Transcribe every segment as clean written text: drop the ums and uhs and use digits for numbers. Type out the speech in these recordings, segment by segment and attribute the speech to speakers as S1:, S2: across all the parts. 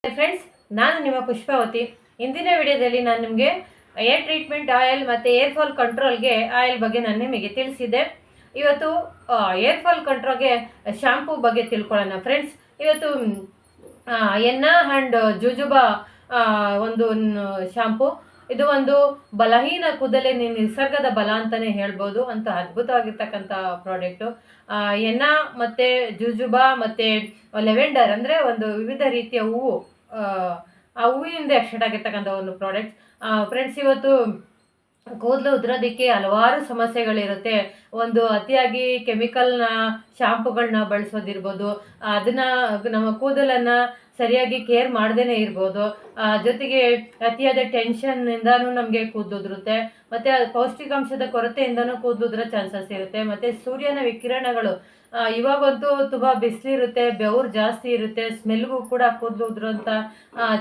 S1: Friends, ನಾನು ನಿಮ್ಮ ಪುಷ್ಪಾವತಿ. ಇಂದಿನ ವಿಡಿಯೋದಲ್ಲಿ ನಾನು ನಿಮಗೆ ಏರ್ ಟ್ರೀಟ್ಮೆಂಟ್ ಆಯಿಲ್ ಮತ್ತು ಏರ್ ಫಾಲ್ ಕಂಟ್ರೋಲ್ಗೆ ಆಯಿಲ್ ಬಗ್ಗೆ ನಾನು ನಿಮಗೆ ತಿಳಿಸಿದ್ದೆ. ಇವತ್ತು ಏರ್ ಫಾಲ್ ಕಂಟ್ರೋಲ್ಗೆ ಶಾಂಪೂ ಬಗ್ಗೆ ತಿಳ್ಕೊಳ್ಳೋಣ ಫ್ರೆಂಡ್ಸ್. ಇವತ್ತು ಎನ್ನಾ ಆ್ಯಂಡ್ ಜುಜುಬಾ ಒಂದು ಶಾಂಪೂ. ಇದು ಒಂದು ಬಲಹೀನ ಕೂದಲೇ ನಿಸರ್ಗದ ಬಲ ಅಂತಲೇ ಹೇಳ್ಬೋದು. ಅಂತ ಅದ್ಭುತವಾಗಿರ್ತಕ್ಕಂಥ ಪ್ರಾಡಕ್ಟು. ಎನ್ನಾ ಮತ್ತು ಜುಜುಬಾ ಮತ್ತು ಲೆವೆಂಡರ್ ಅಂದರೆ ಒಂದು ವಿವಿಧ ರೀತಿಯ ಹೂವು, ಆ ಹೂವಿನಿಂದ ಎಕ್ಸ್ಟ್ರಾಕ್ಟ್ ಆಗಿರ್ತಕ್ಕಂಥ ಒಂದು ಪ್ರಾಡಕ್ಟ್. ಫ್ರೆಂಡ್ಸ್, ಇವತ್ತು ಕೂದಲು ಉದುರೋದಕ್ಕೆ ಹಲವಾರು ಸಮಸ್ಯೆಗಳಿರುತ್ತೆ. ಒಂದು ಅತಿಯಾಗಿ ಕೆಮಿಕಲ್ನ ಶಾಂಪುಗಳನ್ನ ಬಳಸೋದಿರ್ಬೋದು, ಅದನ್ನ ನಮ್ಮ ಕೂದಲನ್ನು ಸರಿಯಾಗಿ ಕೇರ್ ಮಾಡ್ದೇ ಇರ್ಬೋದು. ಜೊತೆಗೆ ಅತಿಯಾದ ಟೆನ್ಷನ್ನಿಂದನೂ ನಮಗೆ ಕೂದಲು ಉದುರುತ್ತೆ. ಮತ್ತು ಪೌಷ್ಟಿಕಾಂಶದ ಕೊರತೆಯಿಂದನೂ ಕೂದಲು ಉದುರೋ ಚಾನ್ಸಸ್ ಇರುತ್ತೆ. ಮತ್ತು ಸೂರ್ಯನ ವಿಕಿರಣಗಳು, ಇವಾಗಂತೂ ತುಂಬ ಬಿಸಿಲಿರುತ್ತೆ, ಬೆವರು ಜಾಸ್ತಿ ಇರುತ್ತೆ, ಸ್ಮೆಲ್ಗೂ ಕೂಡ ಕೂದಲು ಉದುರೋಂಥ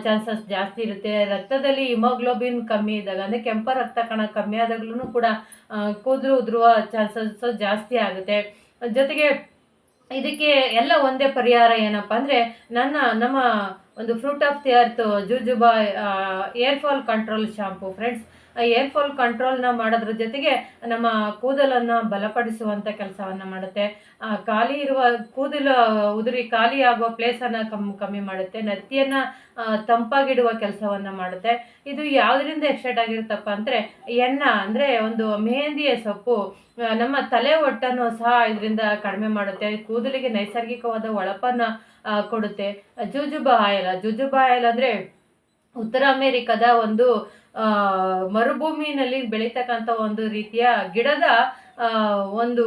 S1: ಚಾನ್ಸಸ್ ಜಾಸ್ತಿ ಇರುತ್ತೆ. ರಕ್ತದಲ್ಲಿ ಹಿಮೋಗ್ಲೋಬಿನ್ ಕಮ್ಮಿ ಇದ್ದಾಗ, ಅಂದರೆ ಕೆಂಪ ರಕ್ತ ಕಣ ಕಮ್ಮಿ ಆದಾಗ್ಲೂ ಕೂಡ ಕೂದಲು ಉದುರುವ ಚಾನ್ಸಸ್ ಜಾಸ್ತಿ ಆಗುತ್ತೆ. ಜೊತೆಗೆ ಇದಕ್ಕೆ ಎಲ್ಲ ಒಂದೇ ಪರಿಹಾರ ಏನಪ್ಪ ಅಂದರೆ ನಮ್ಮ ಒಂದು fruit of the earth jojoba hair fall control shampoo. Friends, hair fall ಕಂಟ್ರೋಲ್ನ ಮಾಡೋದ್ರ ಜೊತೆಗೆ ನಮ್ಮ ಕೂದಲನ್ನು ಬಲಪಡಿಸುವಂಥ ಕೆಲಸವನ್ನು ಮಾಡುತ್ತೆ. ಖಾಲಿ ಇರುವ ಕೂದಲು ಉದುರಿ ಖಾಲಿ ಆಗುವ ಪ್ಲೇಸನ್ನು ಕಮ್ಮಿ ಮಾಡುತ್ತೆ. ನತ್ತಿಯನ್ನು ತಂಪಾಗಿಡುವ ಕೆಲಸವನ್ನು ಮಾಡುತ್ತೆ. ಇದು ಯಾವುದರಿಂದ ಎಕ್ಸ್ಟ್ರಾಕ್ಟ್ ಆಗಿರುತ್ತಪ್ಪ ಅಂದರೆ ಎಣ್ಣೆ, ಅಂದರೆ ಒಂದು ಮೆಹಂದಿಯ ಸೊಪ್ಪು ನಮ್ಮ ತಲೆ ಒಟ್ಟನ್ನು ಸಹ ಇದರಿಂದ ಕಡಿಮೆ ಮಾಡುತ್ತೆ. ಕೂದಲಿಗೆ ನೈಸರ್ಗಿಕವಾದ ಹೊಳಪನ್ನು ಕೊಡುತ್ತೆ. ಜುಜುಬಾ ಆಯಿಲ್ ಅಂದರೆ ಉತ್ತರ ಅಮೆರಿಕದ ಒಂದು ಮರುಭೂಮಿನಲ್ಲಿ ಬೆಳೀತಕ್ಕಂಥ ಒಂದು ರೀತಿಯ ಗಿಡದ ಒಂದು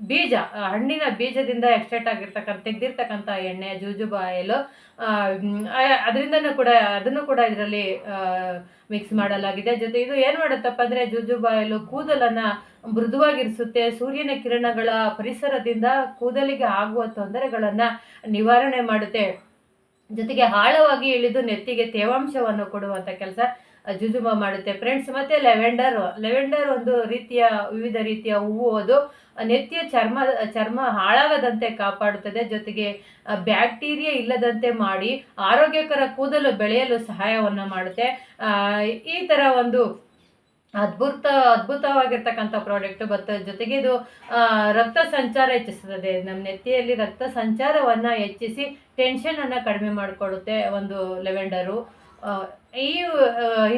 S1: ಬೀಜ, ಹಣ್ಣಿನ ಬೀಜದಿಂದ ಎಕ್ಸ್ಟ್ರಾಕ್ಟ್ ಆಗಿರ್ತಕ್ಕಂಥ ತೆಗೆದಿರ್ತಕ್ಕಂಥ ಎಣ್ಣೆ ಜುಜುಬಾ ಆಯಿಲು. ಅದನ್ನು ಕೂಡ ಇದರಲ್ಲಿ ಮಿಕ್ಸ್ ಮಾಡಲಾಗಿದೆ. ಜೊತೆ ಇದು ಏನು ಮಾಡುತ್ತಪ್ಪ ಅಂದರೆ ಜುಜುಬಾ ಆಯಿಲು ಕೂದಲನ್ನು ಮೃದುವಾಗಿರಿಸುತ್ತೆ. ಸೂರ್ಯನ ಕಿರಣಗಳ ಪರಿಸರದಿಂದ ಕೂದಲಿಗೆ ಆಗುವ ತೊಂದರೆಗಳನ್ನು ನಿವಾರಣೆ ಮಾಡುತ್ತೆ. ಜೊತೆಗೆ ಆಳವಾಗಿ ಇಳಿದು ನೆತ್ತಿಗೆ ತೇವಾಂಶವನ್ನು ಕೊಡುವಂಥ ಕೆಲಸ ಜುಜುಬಾ ಮಾಡುತ್ತೆ ಫ್ರೆಂಡ್ಸ್. ಮತ್ತು ಲೆವೆಂಡರ್ ಒಂದು ವಿವಿಧ ರೀತಿಯ ಹೂವು. ಅದು ನೆತ್ತಿಯ ಚರ್ಮ ಹಾಳಾಗದಂತೆ ಕಾಪಾಡುತ್ತದೆ. ಜೊತೆಗೆ ಬ್ಯಾಕ್ಟೀರಿಯಾ ಇಲ್ಲದಂತೆ ಮಾಡಿ ಆರೋಗ್ಯಕರ ಕೂದಲು ಬೆಳೆಯಲು ಸಹಾಯವನ್ನು ಮಾಡುತ್ತೆ. ಈ ಥರ ಒಂದು ಅದ್ಭುತವಾಗಿರ್ತಕ್ಕಂಥ ಪ್ರಾಡಕ್ಟು. ಜೊತೆಗೆ ಇದು ರಕ್ತ ಸಂಚಾರ ಹೆಚ್ಚಿಸುತ್ತದೆ. ನಮ್ಮ ನೆತ್ತಿಯಲ್ಲಿ ರಕ್ತ ಸಂಚಾರವನ್ನು ಹೆಚ್ಚಿಸಿ ಟೆನ್ಷನನ್ನು ಕಡಿಮೆ ಮಾಡಿಕೊಡುತ್ತೆ ಒಂದು ಲೆವೆಂಡರು. ಈ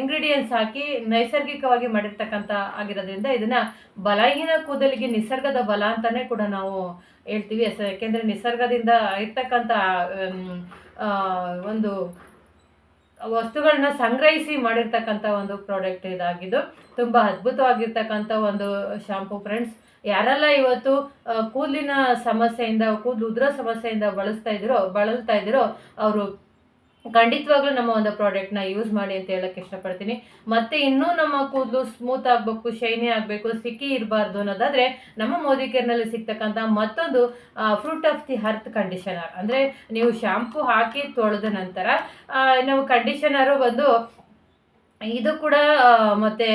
S1: ಇಂಗ್ರೀಡಿಯೆಂಟ್ಸ್ ಹಾಕಿ ನೈಸರ್ಗಿಕವಾಗಿ ಮಾಡಿರ್ತಕ್ಕಂಥ ಆಗಿರೋದ್ರಿಂದ ಇದನ್ನು ಬಲಹೀನ ಕೂದಲಿಗೆ ನಿಸರ್ಗದ ಬಲ ಅಂತಲೇ ಕೂಡ ನಾವು ಹೇಳ್ತೀವಿ. ಯಾಕೆಂದರೆ ನಿಸರ್ಗದಿಂದ ಇರ್ತಕ್ಕಂಥ ಒಂದು ವಸ್ತುಗಳನ್ನ ಸಂಗ್ರಹಿಸಿ ಮಾಡಿರ್ತಕ್ಕಂಥ ಒಂದು ಪ್ರಾಡಕ್ಟ್ ಇದಾಗಿದ್ದು ತುಂಬ ಅದ್ಭುತವಾಗಿರ್ತಕ್ಕಂಥ ಒಂದು ಶಾಂಪೂ ಫ್ರೆಂಡ್ಸ್. ಯಾರೆಲ್ಲ ಇವತ್ತು ಕೂದಲಿನ ಸಮಸ್ಯೆಯಿಂದ, ಕೂದಲು ಉದುರೋ ಸಮಸ್ಯೆಯಿಂದ ಬಳಲ್ತಾ ಇದ್ದೀರೋ ಅವರು ಖಂಡಿತವಾಗ್ಲೂ ನಮ್ಮ ಒಂದು ಪ್ರಾಡಕ್ಟ್ನ ಯೂಸ್ ಮಾಡಿ ಅಂತ ಹೇಳಕ್ಕೆ ಇಷ್ಟಪಡ್ತೀನಿ. ಮತ್ತು ಇನ್ನೂ ನಮ್ಮ ಕೂದಲು ಸ್ಮೂತ್ ಆಗಬೇಕು, ಶೈನಿ ಆಗಬೇಕು, ಸಿಕ್ಕಿ ಇರಬಾರ್ದು ಅನ್ನೋದಾದರೆ ನಮ್ಮ ಮೋದಿ ಕೇರ್ನಲ್ಲಿ ಸಿಗ್ತಕ್ಕಂಥ ಮತ್ತೊಂದು fruit of the earth conditioner. ಅಂದರೆ ನೀವು ಶಾಂಪೂ ಹಾಕಿ ತೊಳೆದ ನಂತರ ನಾವು ಕಂಡೀಷನರು ಬಂದು ಇದು ಕೂಡ ಮತ್ತು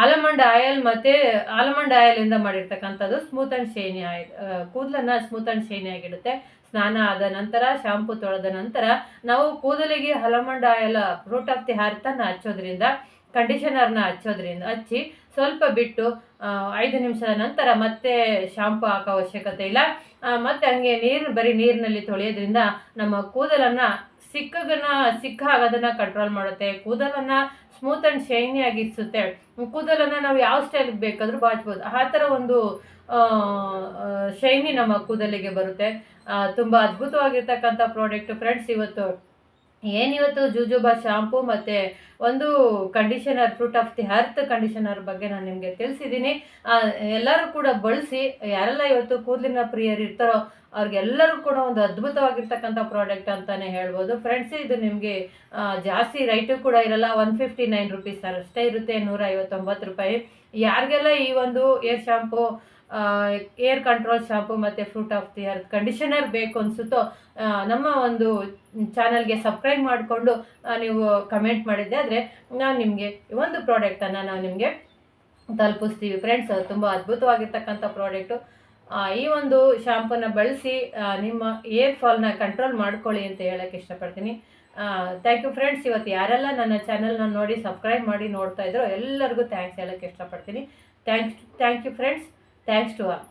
S1: ಆಲ್ಮಂಡ್ ಆಯಿಲಿಂದ ಮಾಡಿರ್ತಕ್ಕಂಥದ್ದು ಸ್ಮೂತ್ ಆ್ಯಂಡ್ ಶೈನಿ ಆಯಿಲ್. ಕೂದಲನ್ನು ಸ್ಮೂತ್ ಆ್ಯಂಡ್ ಶೈನಿ ಆಗಿಡುತ್ತೆ. ಸ್ನಾನ ಆದ ನಂತರ, ಶಾಂಪೂ ತೊಳೆದ ನಂತರ ನಾವು ಕೂದಲಿಗೆ almond oil fruit of the ಅರ್ಥನ್ನು ಕಂಡೀಷನರ್ನ ಹಚ್ಚಿ ಸ್ವಲ್ಪ ಬಿಟ್ಟು 5 ನಿಮಿಷದ ನಂತರ ಮತ್ತೆ ಶಾಂಪೂ ಹಾಕೋ ಅವಶ್ಯಕತೆ ಇಲ್ಲ. ಮತ್ತು ಹಂಗೆ ಬರೀ ನೀರಿನಲ್ಲಿ ತೊಳೆಯೋದ್ರಿಂದ ನಮ್ಮ ಕೂದಲನ್ನು ಸಿಕ್ಕ ಆಗೋದನ್ನು ಕಂಟ್ರೋಲ್ ಮಾಡುತ್ತೆ. ಕೂದಲನ್ನು ಸ್ಮೂತ್ ಆ್ಯಂಡ್ ಶೈನಿ ಆಗಿರಿಸುತ್ತೆ. ಕೂದಲನ್ನು ನಾವು ಯಾವ ಸ್ಟೈಲ್ಗೆ ಬೇಕಾದರೂ ಬಾಚ್ಬೋದು. ಆ ಥರ ಒಂದು ಶೈನಿ ನಮ್ಮ ಕೂದಲಿಗೆ ಬರುತ್ತೆ. ತುಂಬ ಅದ್ಭುತವಾಗಿರ್ತಕ್ಕಂಥ ಪ್ರಾಡಕ್ಟು ಫ್ರೆಂಡ್ಸ್. ಏನಿವತ್ತು ಜುಜುಬಾ ಶಾಂಪೂ ಮತ್ತು ಒಂದು conditioner, fruit of the earth conditioner ಬಗ್ಗೆ ನಾನು ನಿಮಗೆ ತಿಳಿಸಿದ್ದೀನಿ. ಎಲ್ಲರೂ ಕೂಡ ಬಳಸಿ. ಯಾರೆಲ್ಲ ಇವತ್ತು ಕೂದಲಿನ ಪ್ರಿಯರು ಇರ್ತಾರೋ ಅವ್ರಿಗೆಲ್ಲರೂ ಕೂಡ ಒಂದು ಅದ್ಭುತವಾಗಿರ್ತಕ್ಕಂಥ ಪ್ರಾಡಕ್ಟ್ ಅಂತಲೇ ಹೇಳ್ಬೋದು ಫ್ರೆಂಡ್ಸ್. ಇದು ನಿಮಗೆ ಜಾಸ್ತಿ ರೈಟು ಕೂಡ ಇರಲ್ಲ, 159 ರುಪೀಸ್ ಅಷ್ಟೇ ಇರುತ್ತೆ, 159 ರೂಪಾಯಿ. ಯಾರಿಗೆಲ್ಲ ಈ ಒಂದು ಏರ್ ಕಂಟ್ರೋಲ್ ಶಾಂಪೂ ಮತ್ತು fruit of the earth conditioner ಬೇಕು ಅನಿಸುತ್ತೋ ನಮ್ಮ ಒಂದು ಚಾನಲ್ಗೆ ಸಬ್ಸ್ಕ್ರೈಬ್ ಮಾಡಿಕೊಂಡು ನೀವು ಕಮೆಂಟ್ ಮಾಡಿದ್ದೆ ಆದರೆ ನಾನು ನಿಮಗೆ ಒಂದು ಪ್ರಾಡಕ್ಟನ್ನು ನಾವು ನಿಮಗೆ ತಲುಪಿಸ್ತೀವಿ ಫ್ರೆಂಡ್ಸ್. ತುಂಬ ಅದ್ಭುತವಾಗಿರ್ತಕ್ಕಂಥ ಪ್ರಾಡಕ್ಟು. ಈ ಒಂದು ಶಾಂಪೂನ ಬಳಸಿ ನಿಮ್ಮ ಏರ್ ಫಾಲ್ನ ಕಂಟ್ರೋಲ್ ಮಾಡ್ಕೊಳ್ಳಿ ಅಂತ ಹೇಳಕ್ಕೆ ಇಷ್ಟಪಡ್ತೀನಿ. Thank you friends. ಇವತ್ತು ಯಾರೆಲ್ಲ ನನ್ನ ಚಾನಲ್ನ ನೋಡಿ ಸಬ್ಸ್ಕ್ರೈಬ್ ಮಾಡಿ ನೋಡ್ತಾ ಇದ್ರೋ ಎಲ್ಲರಿಗೂ ಥ್ಯಾಂಕ್ಸ್ ಹೇಳೋಕ್ಕೆ ಇಷ್ಟಪಡ್ತೀನಿ. Thank you friends. Thanks to all.